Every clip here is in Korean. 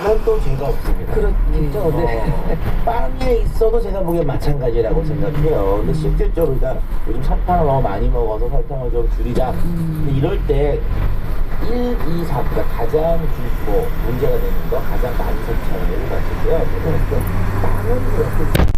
빵은 또 죄가 없습니다. 그렇죠. 네. 빵에 있어도 제가 보기엔 마찬가지라고 생각해요. 근데 실질적으로 일단 요즘 설탕을 너무 많이 먹어서 설탕을 좀 줄이자. 근데 이럴 때 1, 2, 4, 그러니까 가장 뭐 문제가 되는 거, 가장 많이 섭취하는 것 같은데요. 그래서 빵은 그렇게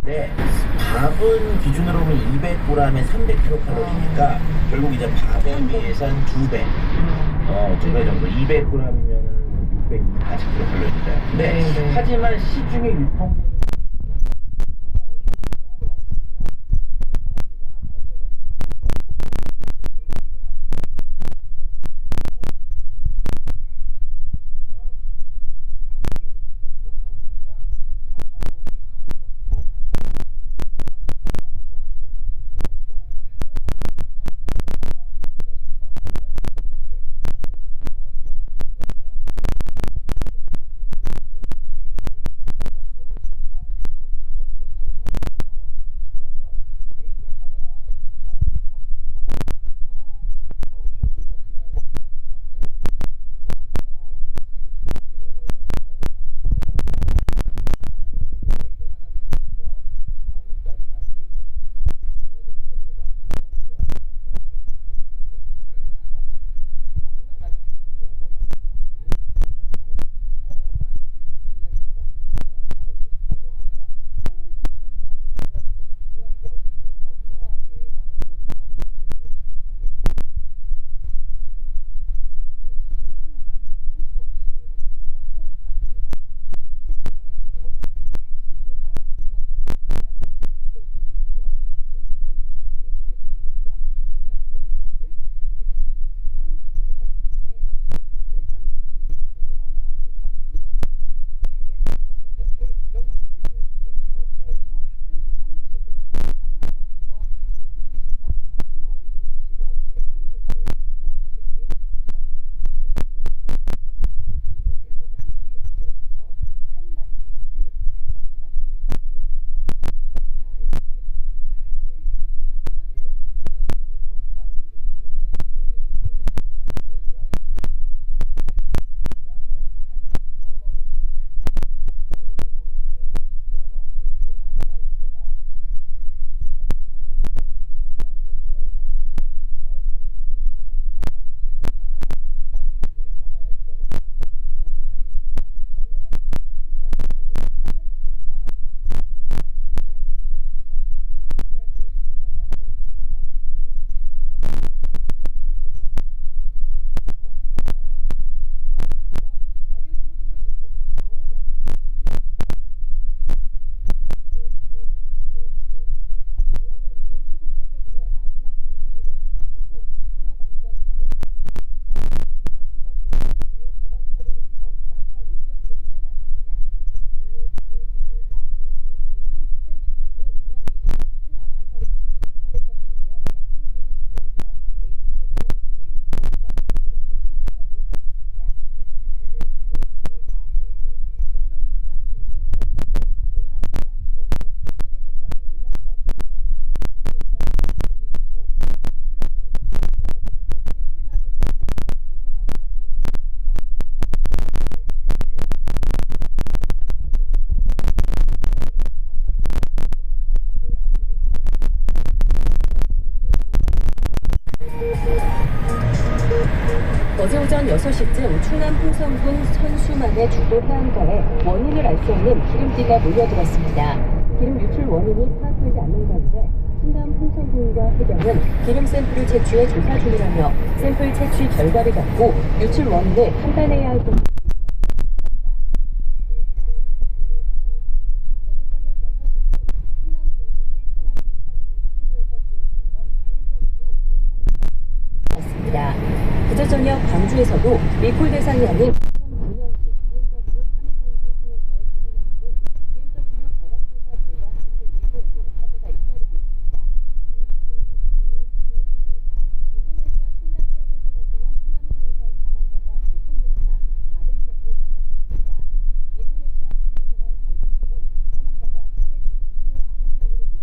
네, 밥은 기준으로 보면 200g에 300kcal니까 결국 이제 밥에 비해서는 2배, 2배 정도. 200g이면 640kcal죠. 네, 네. 하지만 시중에 유통 어제 오전 6시쯤 충남 홍성군 선수만의 주도 해안가에 원인을 알 수 없는 기름띠가 몰려들었습니다. 기름 유출 원인이 파악되지 않는 가운데 충남 홍성군과 해경은 기름 샘플을 채취해 조사 중이라며 샘플 채취 결과를 갖고 유출 원인을 판단해야 할 것입니다. 그저 저녁 광주에서도 리콜 대상이 아닌 2009년식 BMW 320기 승용차의 불이남 등 BMW 결함 조사 결과 발표 이후에도 사고가 잇따르고 있습니다. 인도네시아 순단 해협에서 발생한 쓰나미로 인한 사망자가 계속 늘어나 400명을 넘어섰습니다. 인도네시아 국가재난방지청은 사망자가 429명으로 늘었고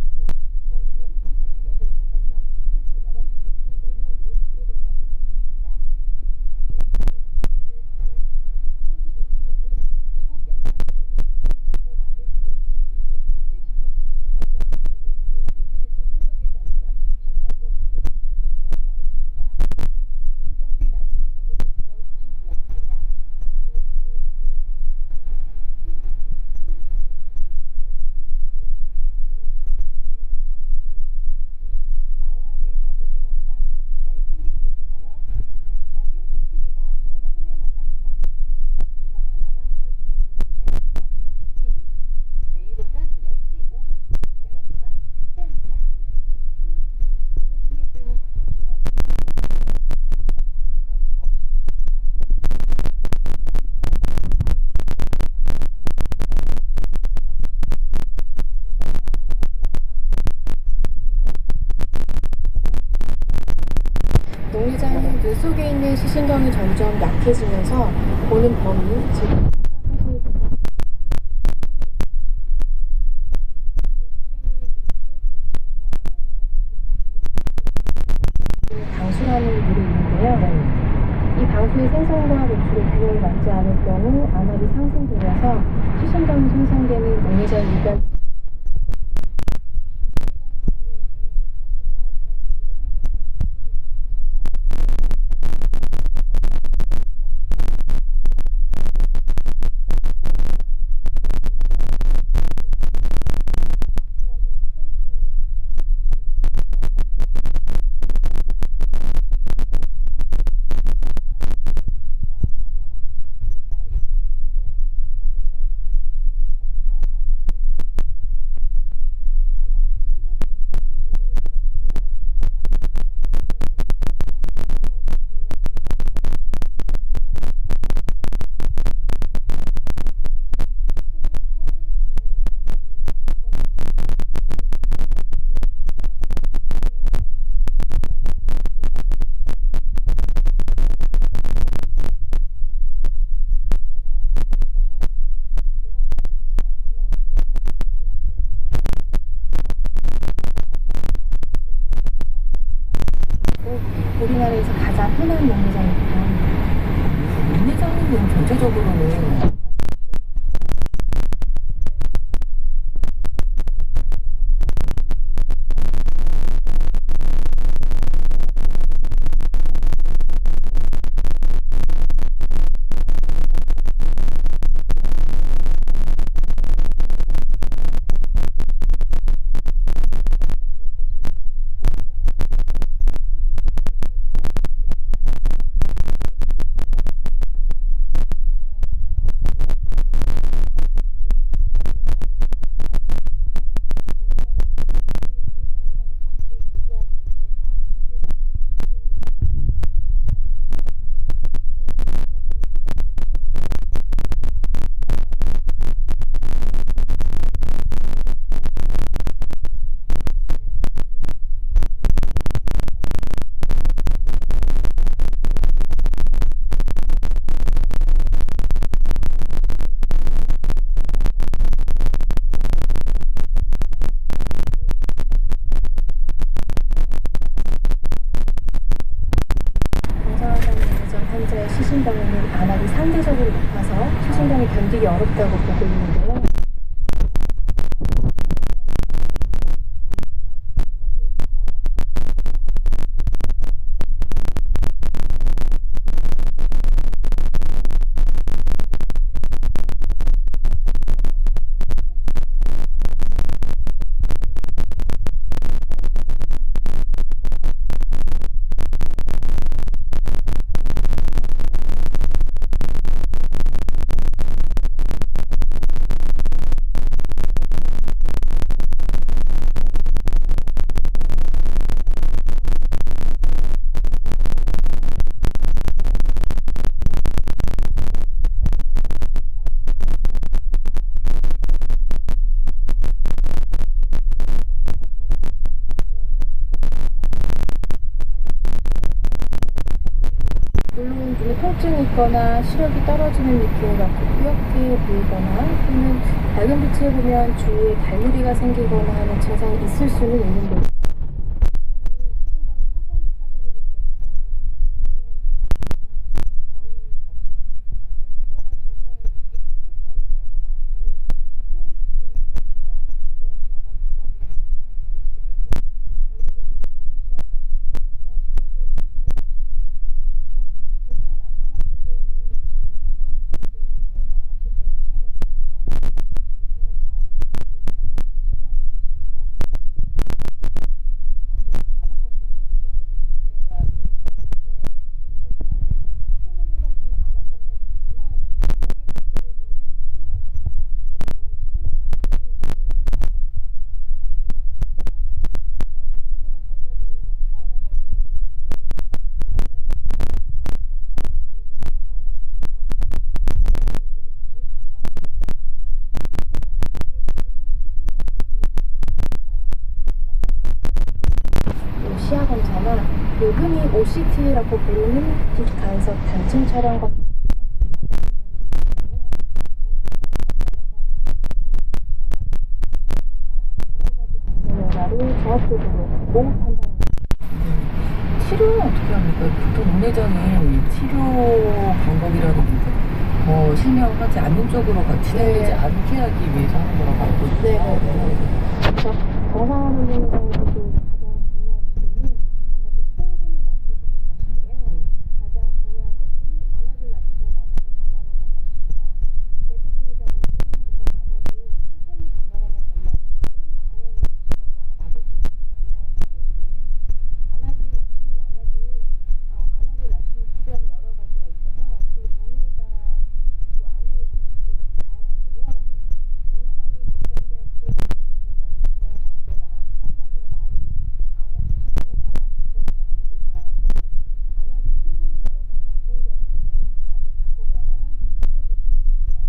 부상자는 1,485명, 실종자는 114명으로 집계된다고 밝혔습니다. 트럼프 대통령은 미국 연방정부 셧다운 탓에 낙을 세운 22일 멕시코 국경장벽 완성 예산이 의회에서 통과되지 않으면 셧다운은 계속될 것이라고 말했습니다. 지금까지 라디오 정보센터 주진주였습니다. 나와 내 가족의 건강 잘 챙기고 계신가요? 라디오 지치이가 여러분을 만납니다. 신성원 아나운서 진행으로 듣는 라디오 지치이. 매일 오전 10시 5분 여러분과 함께합니다. 눈에 생길 수 있는 가장 중요한 것은 건강 농리장은 뇌 속에 있는 시신경이 점점 약해지면서 보는 범위, 즉 방수라는 물이 있는데요. 이 방수의 생성과 노출의 균형이 맞지 않을 경우 암압이 상승되면서 시신경이 손상되는 농리장 유발 우리나라에서 가장 흔한 농리장입니다. 농리장은 전체적으로는 환자의 시신경에는 암압이 상대적으로 높아서 시신경이 견디기 어렵다고 보고 있는데요. 통증이 있거나 시력이 떨어지는 느낌을 받고 뿌옇게 보이거나 또는 밝은 빛을 보면 주위에 달무리가 생기거나 하는 증상이 있을 수는 있는데 시야 검사나 흔히 OCT라고 부르는 빛 간섭 단층 촬영 검사 영화를 종합적으로 보고 판단합니다. 치료는 어떻게 합니까? 보통 눈내장의 치료 방법이라는 게 실명하지 않는 쪽으로 진행되지 않게 하기 위해서 하는 거라고 알고 있어요. 네. 그래서 정상화는 눈내장에서도 가장 중요한 치료는 안압을 충분히 낮춰주는 것인데요. 가장 중요한 것이 안압을 낮추는 안압을 전환하는 것입니다. 대부분의 경우는 이런 안압을 수준이 전환하는 것만으로도 진행을 시키거나 막을 수 있습니다. 안압을 낮추는 안압을 낮추는 기전이 여러 가지가 있어서 그 종류에 따라 또 안약의 종류도 다양한데요. 동해당이 발견되었을 때 동해당의 진행 정도나 환자분의 나이, 안압 수준에 따라 적정한 약물을 정하고 안압이 충분히 내려가지 않는 경우에는 약을 바꾸거나 추가해 줄 수 있습니다.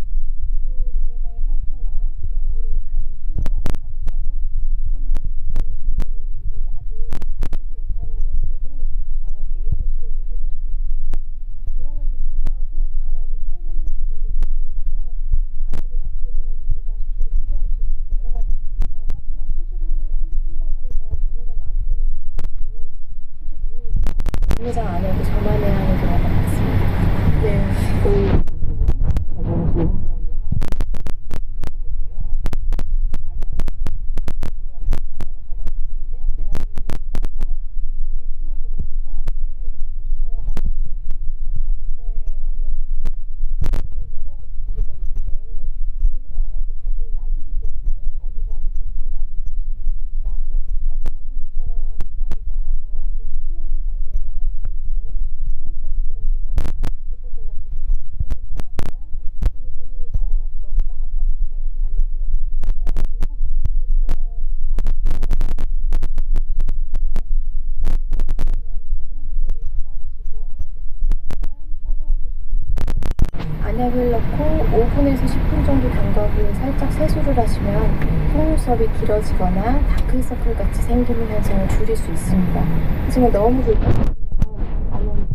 또 동해당의 상태나 약물의 반응이 충분하지 않은 경우 또는 근심으로 약을 잘 쓰지 못하는 경우에는 가면 레이저 치료를 해줄 수도 있습니다. 그럼에도 불구하고 안압이 충분히 조절되지 않는다면 안압을 낮춰주는 노후가 수술이 필요할 수 있는데요. 하지만 수술을 한다고 해서 눈내장이 완치되는 것은 아니고 수술 이후에도 눈내장 안약을 전환해야 하는 경우가 많습니다. 네. 안약을 넣고 5분에서 10분 정도 경과 후에 살짝 세수를 하시면 속눈썹이 길어지거나 다크서클 같이 생기는 현상을 줄일 수 있습니다. 하지만 너무 불편하시면 안약을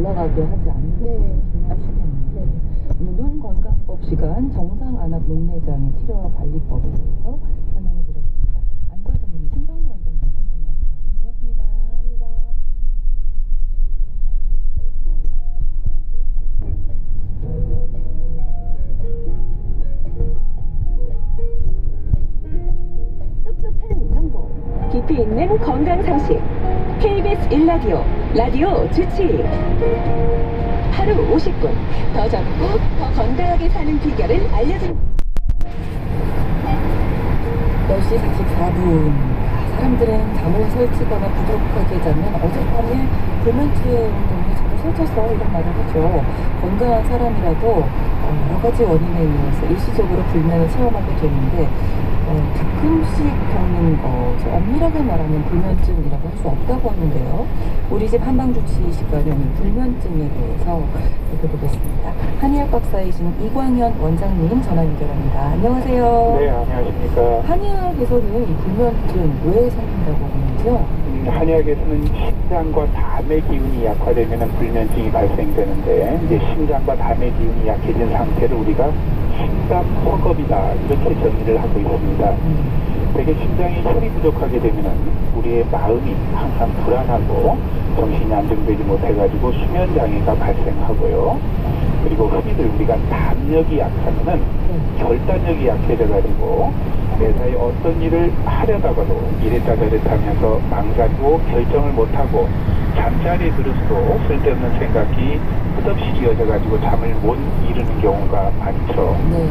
올라가게 하지 않는 게 중요하시겠네요. 오늘 눈 건강법 시간 정상 안압 녹내장의 치료와 관리법에 대해서 설명해 드렸습니다. 안과 전문의 신성희 원장님 설명 말씀 고맙습니다. 똑똑한 정보, 깊이 있는 건강 상식. KBS 1라디오, 라디오 주치. 하루 50분, 더 젊고 더 건강하게 사는 비결을 알려준 10시 44분. 사람들은 잠을 설치거나 부족하게 자면 어젯밤에 불면증 때문에 잠을 설쳤어 이런 말을 하죠. 건강한 사람이라도 여러 가지 원인에 의해서 일시적으로 불면을 체험하게 되는데 가끔씩 겪는 것, 엄밀하게 말하면 불면증이라고 할 수 없다고 하는데요. 우리 집 한방주치 시간에 오늘 불면증에 대해서 살펴보겠습니다. 한의학 박사이신 이광현 원장님 전화 연결합니다. 안녕하세요. 네, 안녕하십니까. 한의학에서는 이 불면증 왜 생긴다고 하는지요? 한의학에서는 심장과 담의 기운이 약화되면 불면증이 발생되는데, 이제 심장과 담의 기운이 약해진 상태를 우리가 심장 허겁이다 이렇게 정의를 하고 있습니다. 되게 심장이 혈이 부족하게 되면은 우리의 마음이 항상 불안하고 정신이 안정되지 못해가지고 수면 장애가 발생하고요. 그리고 흔히들 우리가 담력이 약하면은 결단력이 약해져가지고 매사에 어떤 일을 하려다가도 이랬다 저랬다 하면서 망설이고 결정을 못하고 잠자리에 들어서도 쓸데없는 생각이 끝없이 이어져가지고 잠을 못 이루는 경우가 많죠. 네,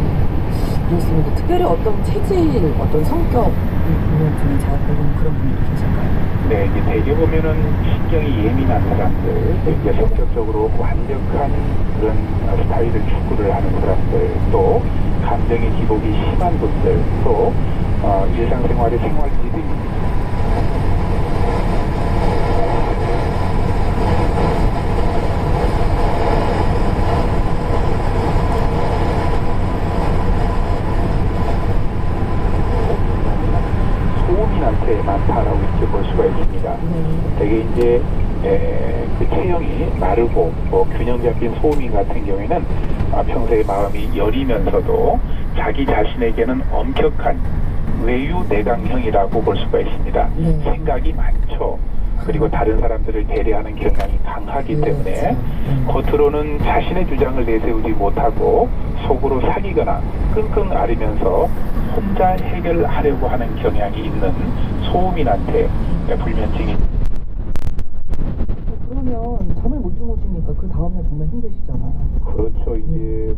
그렇습니다. 특별히 어떤 체질, 어떤 성격 불면증이 자극되는 그런 분들이 계실까요? 네, 이제 대개 보면은 신경이 예민한 사람들, 이제 성격적으로 완벽한 그런 스타일을 추구를 하는 사람들, 또 감정의 기복이 심한 분들, 또 일상생활의 생활지들이 소음인한테 많다라고 이렇게 볼 수가 있습니다. 되게 이제 그 체형이 마르고 균형 잡힌 소음인 같은 경우에는 평소에 마음이 여리면서도 자기 자신에게는 엄격한 외유내강형이라고 볼 수가 있습니다. 생각이 많죠. 그리고 다른 사람들을 배려하는 경향이 강하기 때문에 겉으로는 자신의 주장을 내세우지 못하고 속으로 사귀거나 끙끙 앓으면서 혼자 해결하려고 하는 경향이 있는 소음인한테 불면증이. 그러면 잠을 못 주무시니까 그 다음날 정말 힘드시잖아요. 그렇죠. 이제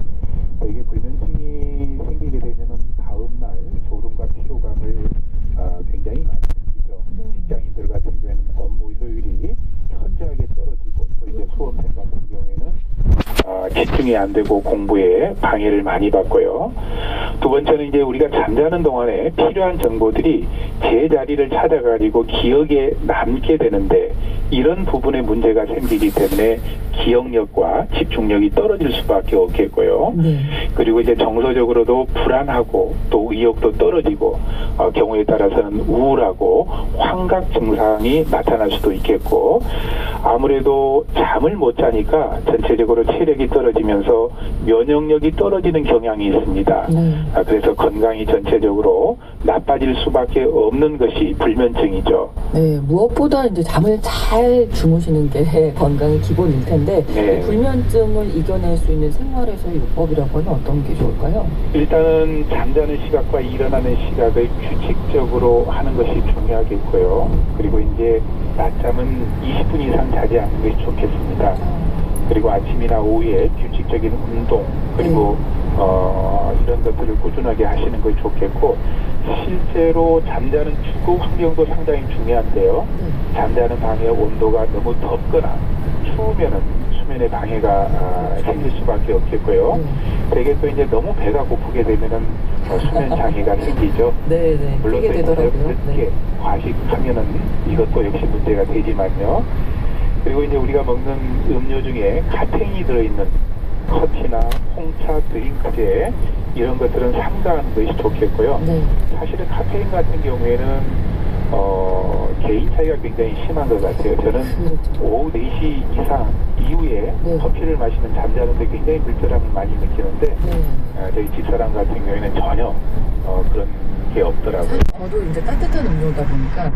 이게 불면증이 생기게 되면은 다음날 졸음과 피로감을 굉장히 많이 느끼죠. 직장인들 같은 경우에는 업무 효율이 현저하게 떨어지고, 또 이제 수험생 같은 경우에는 집중이 안 되고 공부에 방해를 많이 받고요. 두 번째는 이제 우리가 잠자는 동안에 필요한 정보들이 제자리를 찾아가지고 기억에 남게 되는데, 이런 부분에 문제가 생기기 때문에 기억력과 집중력이 떨어질 수밖에 없겠고요. 그리고 이제 정서적으로도 불안하고 또 의욕도 떨어지고 경우에 따라서는 우울하고 환각 증상이 나타날 수도 있겠고, 아무래도 잠을 못 자니까 전체적으로 체력이 떨어지면서 면역력이 떨어지는 경향이 있습니다. 그래서 건강이 전체적으로 나빠질 수밖에 없는 것이 불면증이죠. 네, 무엇보다 이제 잠을 잘 주무시는 게 건강의 기본일 텐데, 네. 불면증을 이겨낼 수 있는 생활에서의 요법이라고 하면 어떤 게 좋을까요? 일단은 잠자는 시각과 일어나는 시각을 규칙적으로 하는 것이 중요하겠고요. 그리고 이제 낮잠은 20분 이상 자지 않는 것이 좋겠습니다. 그리고 아침이나 오후에 규칙적인 운동, 그리고 이런 것들을 꾸준하게 하시는 것이 좋겠고, 실제로 잠자는 주거 환경도 상당히 중요한데요. 잠자는 방의 온도가 너무 덥거나 추우면은 수면에 방해가 생길 수밖에 없겠고요. 되게 또 이제 너무 배가 고프게 되면은 수면 장애가 생기죠. 네, 물론 그게 또 되더라고요. 늦게 과식하면은 이것도 역시 문제가 되지만요. 그리고 이제 우리가 먹는 음료 중에 카페인이 들어있는 커피나 홍차, 드링크제 이런 것들은 삼가하는 것이 좋겠고요. 사실은 카페인 같은 경우에는 개인 차이가 굉장히 심한 것 같아요. 저는 그렇죠. 오후 4시 이상 이후에 네. 커피를 마시면 잠자는데 굉장히 불편함을 많이 느끼는데 네. 저희 집사람 같은 경우에는 전혀 그런 게 없더라고요. 저도 이제 따뜻한 음료다 보니까